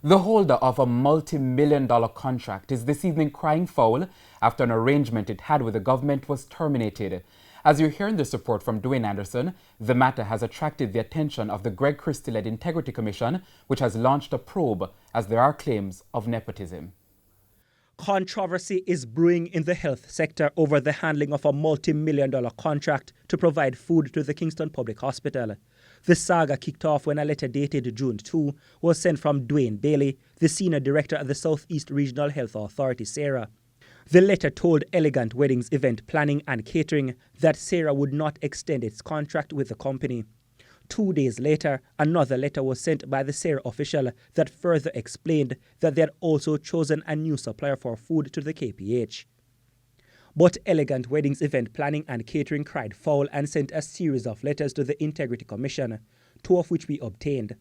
The holder of a multi-million-dollar contract is this evening crying foul after an arrangement it had with the government was terminated. As you hear in this report from Dwayne Anderson, the matter has attracted the attention of the Greg Christie-led Integrity Commission, which has launched a probe as there are claims of nepotism. Controversy is brewing in the health sector over the handling of a multi-million-dollar contract to provide food to the Kingston Public Hospital. The saga kicked off when a letter dated June 2 was sent from Dwayne Bailey, the Senior Director at the Southeast Regional Health Authority, SEHRA. The letter told Elegant Weddings Event Planning and Catering that SEHRA would not extend its contract with the company. 2 days later, another letter was sent by the SEHRA official that further explained that they had also chosen a new supplier for food to the KPH. But Elegant Weddings Event Planning and Catering cried foul and sent a series of letters to the Integrity Commission, 2 of which we obtained.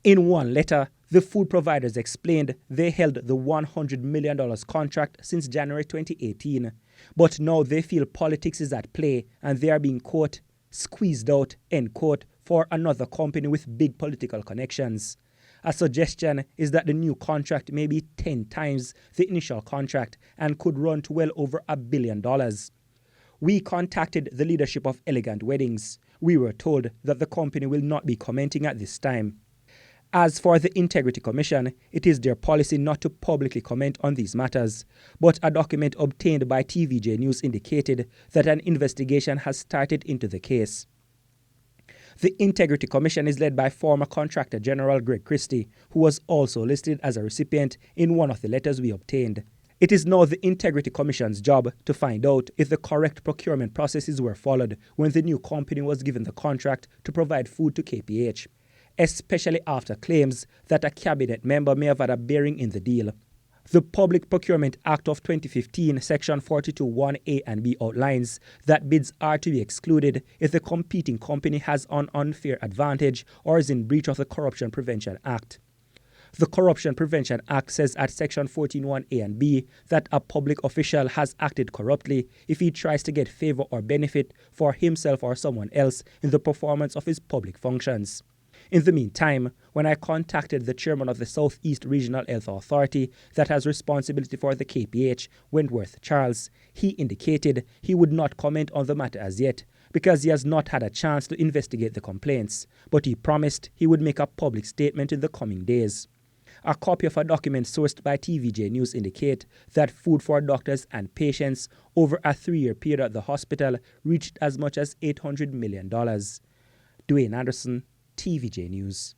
In one letter, the food providers explained they held the $100 million contract since January 2018, but now they feel politics is at play and they are being, quote, squeezed out, end quote, for another company with big political connections. A suggestion is that the new contract may be 10 times the initial contract and could run to well over $1 billion. We contacted the leadership of Elegant Weddings. We were told that the company will not be commenting at this time. As for the Integrity Commission, it is their policy not to publicly comment on these matters, but a document obtained by TVJ News indicated that an investigation has started into the case. The Integrity Commission is led by former Contractor General Greg Christie, who was also listed as a recipient in one of the letters we obtained. It is now the Integrity Commission's job to find out if the correct procurement processes were followed when the new company was given the contract to provide food to KPH, especially after claims that a cabinet member may have had a bearing in the deal. The Public Procurement Act of 2015, Section 42(1)(a) and (b) outlines that bids are to be excluded if the competing company has an unfair advantage or is in breach of the Corruption Prevention Act. The Corruption Prevention Act says at Section 14(1)(a) and (b) that a public official has acted corruptly if he tries to get favor or benefit for himself or someone else in the performance of his public functions. In the meantime, when I contacted the chairman of the Southeast Regional Health Authority that has responsibility for the KPH, Wentworth Charles, he indicated he would not comment on the matter as yet because he has not had a chance to investigate the complaints, but he promised he would make a public statement in the coming days. A copy of a document sourced by TVJ News indicate that food for doctors and patients over a 3-year period at the hospital reached as much as $800 million. Dwayne Anderson, TVJ News.